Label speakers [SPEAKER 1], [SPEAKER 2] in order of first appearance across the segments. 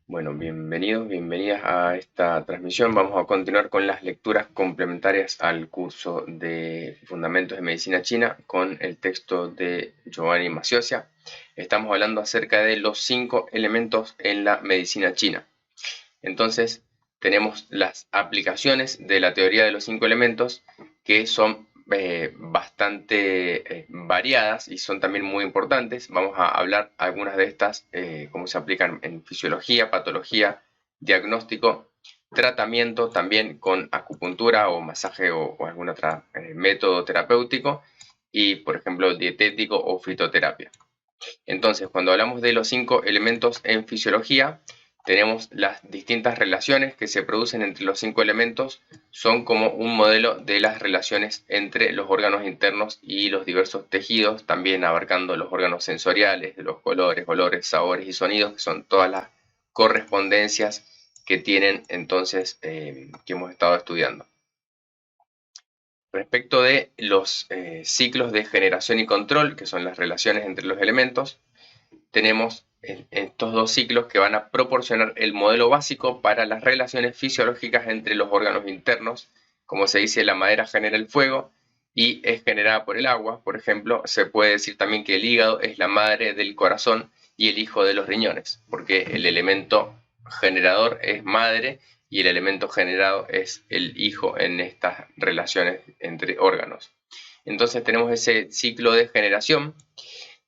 [SPEAKER 1] Bueno, bienvenidos, bienvenidas a esta transmisión. Vamos a continuar con las lecturas complementarias al curso de Fundamentos de Medicina China con el texto de Giovanni Maciocia. Estamos hablando acerca de los 5 elementos en la medicina china. Entonces, tenemos las aplicaciones de la teoría de los 5 elementos que son bastante variadas y son también muy importantes. Vamos a hablar algunas de estas, cómo se aplican en fisiología, patología, diagnóstico, tratamiento, también con acupuntura o masaje o algún otro método terapéutico y, por ejemplo, dietético o fitoterapia. Entonces, cuando hablamos de los 5 elementos en fisiología, tenemos las distintas relaciones que se producen entre los 5 elementos, son como un modelo de las relaciones entre los órganos internos y los diversos tejidos, también abarcando los órganos sensoriales, de los colores, olores, sabores y sonidos, que son todas las correspondencias que tienen entonces, que hemos estado estudiando. Respecto de los ciclos de generación y control, que son las relaciones entre los elementos, tenemos estos dos ciclos que van a proporcionar el modelo básico para las relaciones fisiológicas entre los órganos internos. Como se dice, la madera genera el fuego y es generada por el agua. Por ejemplo, se puede decir también que el hígado es la madre del corazón y el hijo de los riñones, porque el elemento generador es madre y el elemento generado es el hijo en estas relaciones entre órganos. Entonces tenemos ese ciclo de generación.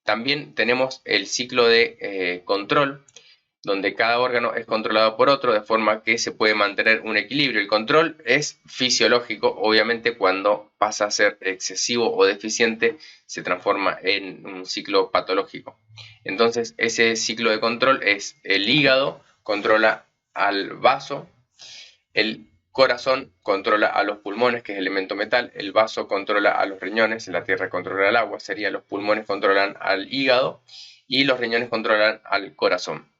[SPEAKER 1] También tenemos el ciclo de control, donde cada órgano es controlado por otro, de forma que se puede mantener un equilibrio. El control es fisiológico, obviamente cuando pasa a ser excesivo o deficiente se transforma en un ciclo patológico. Entonces ese ciclo de control es el hígado controla al vaso, el corazón controla a los pulmones, que es elemento metal, el vaso controla a los riñones, la tierra controla el agua, sería los pulmones controlan al hígado y los riñones controlan al corazón.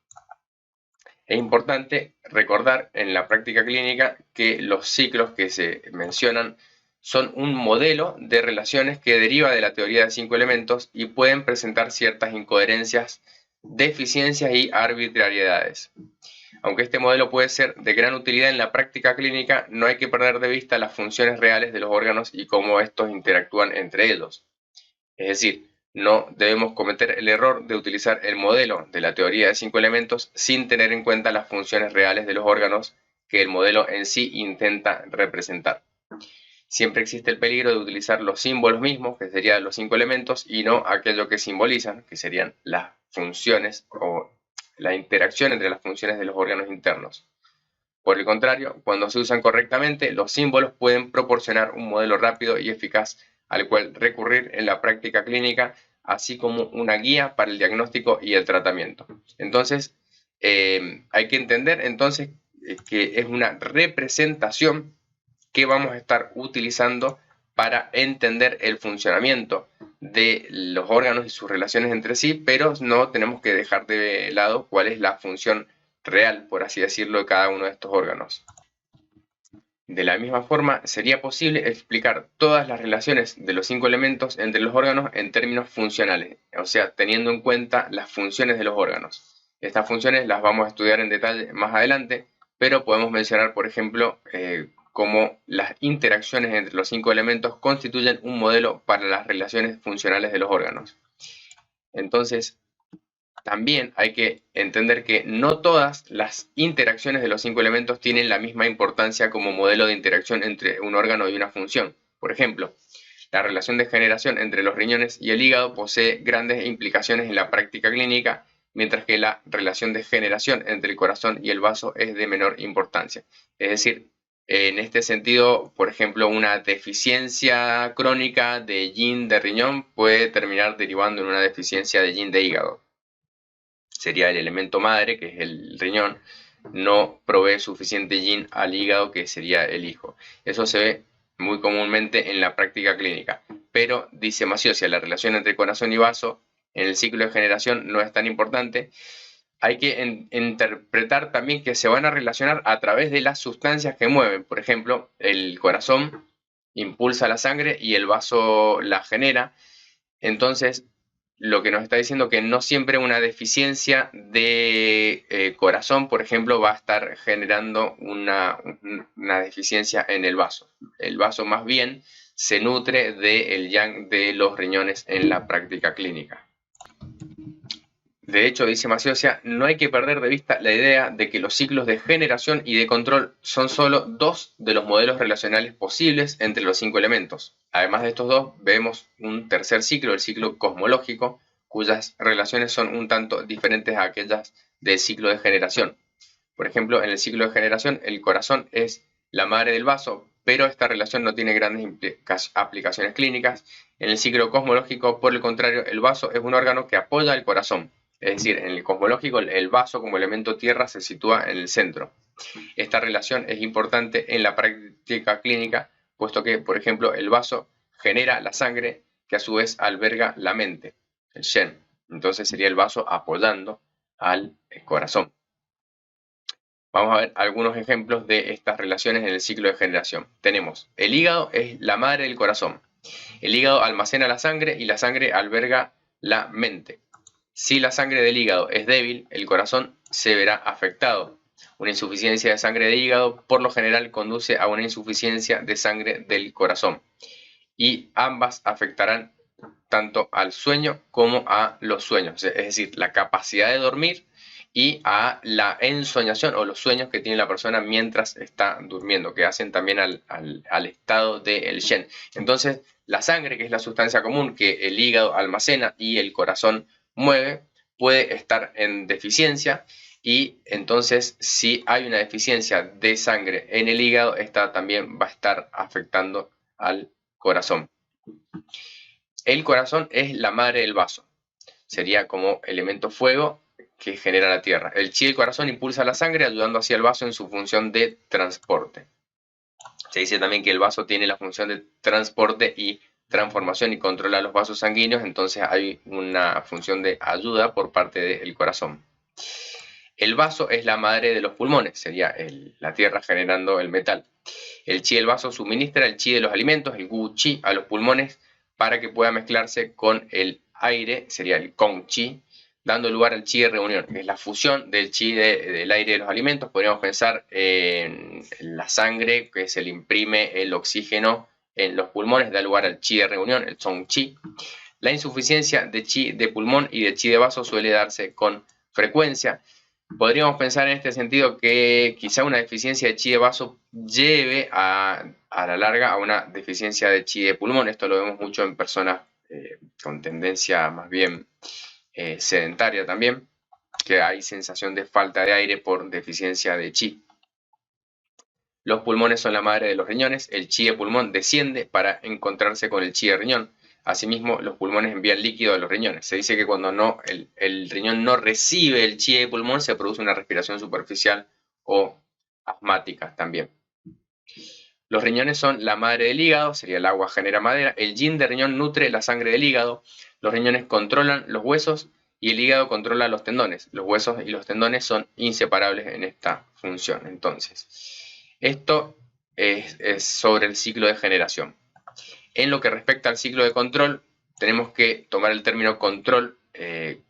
[SPEAKER 1] Es importante recordar en la práctica clínica que los ciclos que se mencionan son un modelo de relaciones que deriva de la teoría de 5 elementos y pueden presentar ciertas incoherencias, deficiencias y arbitrariedades. Aunque este modelo puede ser de gran utilidad en la práctica clínica, no hay que perder de vista las funciones reales de los órganos y cómo estos interactúan entre ellos. Es decir, no debemos cometer el error de utilizar el modelo de la teoría de 5 elementos sin tener en cuenta las funciones reales de los órganos que el modelo en sí intenta representar. Siempre existe el peligro de utilizar los símbolos mismos, que serían los 5 elementos, y no aquello que simbolizan, que serían las funciones o la interacción entre las funciones de los órganos internos. Por el contrario, cuando se usan correctamente, los símbolos pueden proporcionar un modelo rápido y eficaz al cual recurrir en la práctica clínica, así como una guía para el diagnóstico y el tratamiento. Entonces, hay que entender entonces que es una representación que vamos a estar utilizando para entender el funcionamiento de los órganos y sus relaciones entre sí, pero no tenemos que dejar de lado cuál es la función real, por así decirlo, de cada uno de estos órganos. De la misma forma, sería posible explicar todas las relaciones de los 5 elementos entre los órganos en términos funcionales, o sea, teniendo en cuenta las funciones de los órganos. Estas funciones las vamos a estudiar en detalle más adelante, pero podemos mencionar, por ejemplo, cómo las interacciones entre los 5 elementos constituyen un modelo para las relaciones funcionales de los órganos. Entonces, también hay que entender que no todas las interacciones de los 5 elementos tienen la misma importancia como modelo de interacción entre un órgano y una función. Por ejemplo, la relación de generación entre los riñones y el hígado posee grandes implicaciones en la práctica clínica, mientras que la relación de generación entre el corazón y el vaso es de menor importancia. Es decir, en este sentido, por ejemplo, una deficiencia crónica de yin de riñón puede terminar derivando en una deficiencia de yin de hígado. Sería el elemento madre, que es el riñón, no provee suficiente yin al hígado, que sería el hijo. Eso se ve muy comúnmente en la práctica clínica. Pero, dice Maciocia, la relación entre corazón y vaso en el ciclo de generación no es tan importante. Hay que interpretar también que se van a relacionar a través de las sustancias que mueven. Por ejemplo, el corazón impulsa la sangre y el vaso la genera. Entonces, lo que nos está diciendo que no siempre una deficiencia de corazón, por ejemplo, va a estar generando una deficiencia en el vaso. El vaso más bien se nutre del yang de los riñones en la práctica clínica. De hecho, dice Maciocia, no hay que perder de vista la idea de que los ciclos de generación y de control son solo dos de los modelos relacionales posibles entre los 5 elementos. Además de estos dos, vemos un tercer ciclo, el ciclo cosmológico, cuyas relaciones son un tanto diferentes a aquellas del ciclo de generación. Por ejemplo, en el ciclo de generación, el corazón es la madre del vaso, pero esta relación no tiene grandes aplicaciones clínicas. En el ciclo cosmológico, por el contrario, el vaso es un órgano que apoya el corazón. Es decir, en el cosmológico el vaso como elemento tierra se sitúa en el centro. Esta relación es importante en la práctica clínica, puesto que, por ejemplo, el vaso genera la sangre que a su vez alberga la mente, el Shen. Entonces sería el vaso apoyando al corazón. Vamos a ver algunos ejemplos de estas relaciones en el ciclo de generación. Tenemos, el hígado es la madre del corazón. El hígado almacena la sangre y la sangre alberga la mente. Si la sangre del hígado es débil, el corazón se verá afectado. Una insuficiencia de sangre de hígado por lo general conduce a una insuficiencia de sangre del corazón. Y ambas afectarán tanto al sueño como a los sueños. Es decir, la capacidad de dormir y a la ensoñación o los sueños que tiene la persona mientras está durmiendo, que hacen también al estado del Shen. Entonces, la sangre, que es la sustancia común que el hígado almacena y el corazón mueve, puede estar en deficiencia, y entonces si hay una deficiencia de sangre en el hígado, esta también va a estar afectando al corazón. El corazón es la madre del vaso, sería como elemento fuego que genera la tierra. El chi del corazón impulsa la sangre ayudando hacia el vaso en su función de transporte. Se dice también que el vaso tiene la función de transporte y transformación y controla los vasos sanguíneos, entonces hay una función de ayuda por parte del corazón. El vaso es la madre de los pulmones, sería la tierra generando el metal. El chi del vaso suministra el chi de los alimentos, el gu chi, a los pulmones para que pueda mezclarse con el aire, sería el kong chi, dando lugar al chi de reunión, que es la fusión del chi del aire de los alimentos. Podríamos pensar en la sangre, que se le imprime el oxígeno en los pulmones, da lugar al chi de reunión, el zong chi. La insuficiencia de chi de pulmón y de chi de vaso suele darse con frecuencia. Podríamos pensar en este sentido que quizá una deficiencia de chi de vaso lleve a la larga a una deficiencia de chi de pulmón. Esto lo vemos mucho en personas con tendencia más bien sedentaria también, que hay sensación de falta de aire por deficiencia de chi. Los pulmones son la madre de los riñones. El chi de pulmón desciende para encontrarse con el chi de riñón. Asimismo, los pulmones envían líquido a los riñones. Se dice que cuando el riñón no recibe el chi de pulmón, se produce una respiración superficial o asmática también. Los riñones son la madre del hígado, sería el agua genera madera. El yin de riñón nutre la sangre del hígado. Los riñones controlan los huesos y el hígado controla los tendones. Los huesos y los tendones son inseparables en esta función. Entonces, esto es sobre el ciclo de generación. En lo que respecta al ciclo de control, tenemos que tomar el término control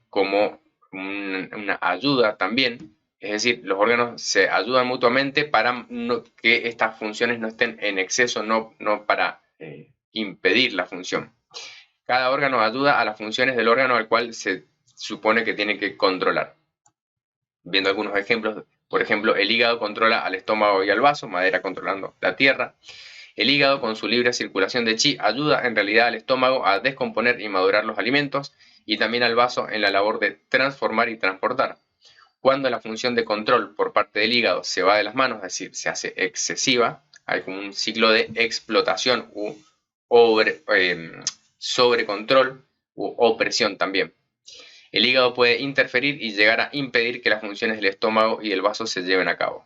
[SPEAKER 1] como una ayuda también. Es decir, los órganos se ayudan mutuamente para que estas funciones no estén en exceso, no para impedir la función. Cada órgano ayuda a las funciones del órgano al cual se supone que tiene que controlar. Viendo algunos ejemplos, por ejemplo, el hígado controla al estómago y al vaso, madera controlando la tierra. El hígado, con su libre circulación de chi, ayuda en realidad al estómago a descomponer y madurar los alimentos, y también al vaso en la labor de transformar y transportar. Cuando la función de control por parte del hígado se va de las manos, es decir, se hace excesiva, hay como un ciclo de explotación u sobrecontrol u opresión también. El hígado puede interferir y llegar a impedir que las funciones del estómago y del vaso se lleven a cabo.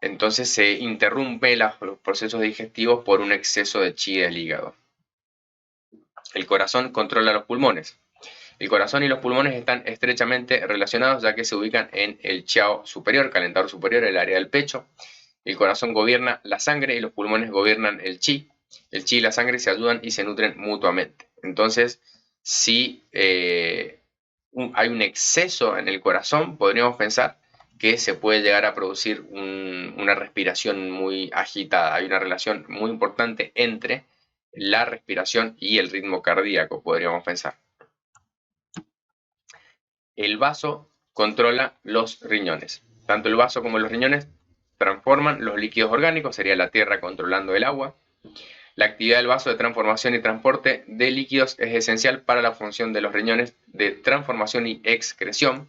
[SPEAKER 1] Entonces se interrumpe los procesos digestivos por un exceso de chi del hígado. El corazón controla los pulmones. El corazón y los pulmones están estrechamente relacionados, ya que se ubican en el chiao superior, calentador superior, el área del pecho. El corazón gobierna la sangre y los pulmones gobiernan el chi. El chi y la sangre se ayudan y se nutren mutuamente. Entonces, si hay un exceso en el corazón, podríamos pensar que se puede llegar a producir una respiración muy agitada. Hay una relación muy importante entre la respiración y el ritmo cardíaco, podríamos pensar. El vaso controla los riñones. Tanto el vaso como los riñones transforman los líquidos orgánicos, sería la tierra controlando el agua. La actividad del vaso de transformación y transporte de líquidos es esencial para la función de los riñones de transformación y excreción.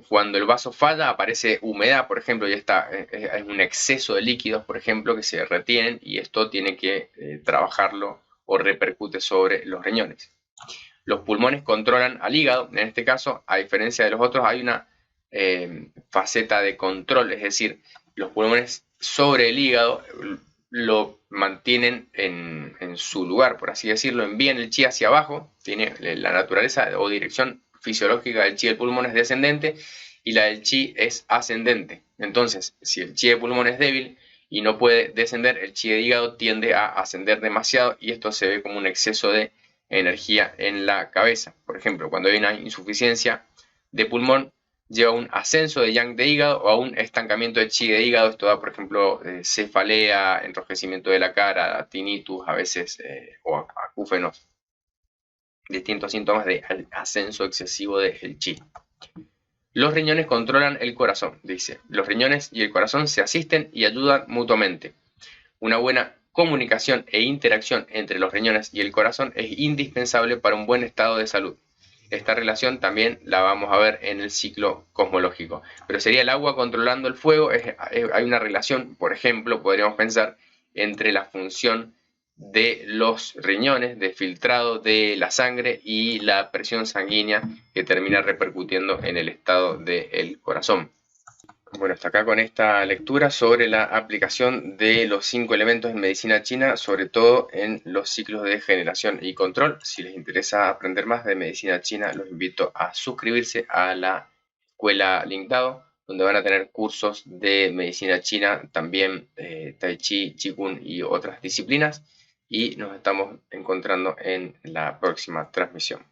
[SPEAKER 1] Cuando el vaso falla aparece humedad, por ejemplo, y es un exceso de líquidos, por ejemplo, que se retienen y esto tiene que trabajarlo o repercute sobre los riñones. Los pulmones controlan al hígado, en este caso, a diferencia de los otros, hay una faceta de control, es decir, los pulmones sobre el hígado lo mantienen en su lugar, por así decirlo, envían el chi hacia abajo, tiene la naturaleza o dirección fisiológica del chi del pulmón es descendente y la del chi es ascendente. Entonces, si el chi de pulmón es débil y no puede descender, el chi de hígado tiende a ascender demasiado y esto se ve como un exceso de energía en la cabeza. Por ejemplo, cuando hay una insuficiencia de pulmón, lleva a un ascenso de yang de hígado o a un estancamiento de chi de hígado. Esto da, por ejemplo, cefalea, enrojecimiento de la cara, tinnitus a veces, o acúfenos, distintos síntomas de ascenso excesivo del chi. Los riñones controlan el corazón, dice. Los riñones y el corazón se asisten y ayudan mutuamente. Una buena comunicación e interacción entre los riñones y el corazón es indispensable para un buen estado de salud. Esta relación también la vamos a ver en el ciclo cosmológico. Pero sería el agua controlando el fuego. Hay una relación, por ejemplo, podríamos pensar, entre la función de los riñones, de filtrado de la sangre y la presión sanguínea que termina repercutiendo en el estado del corazón. Bueno, hasta acá con esta lectura sobre la aplicación de los 5 elementos en medicina china, sobre todo en los ciclos de generación y control. Si les interesa aprender más de medicina china, los invito a suscribirse a la escuela LinkedIn, donde van a tener cursos de medicina china, también Tai Chi, Qigong y otras disciplinas. Y nos estamos encontrando en la próxima transmisión.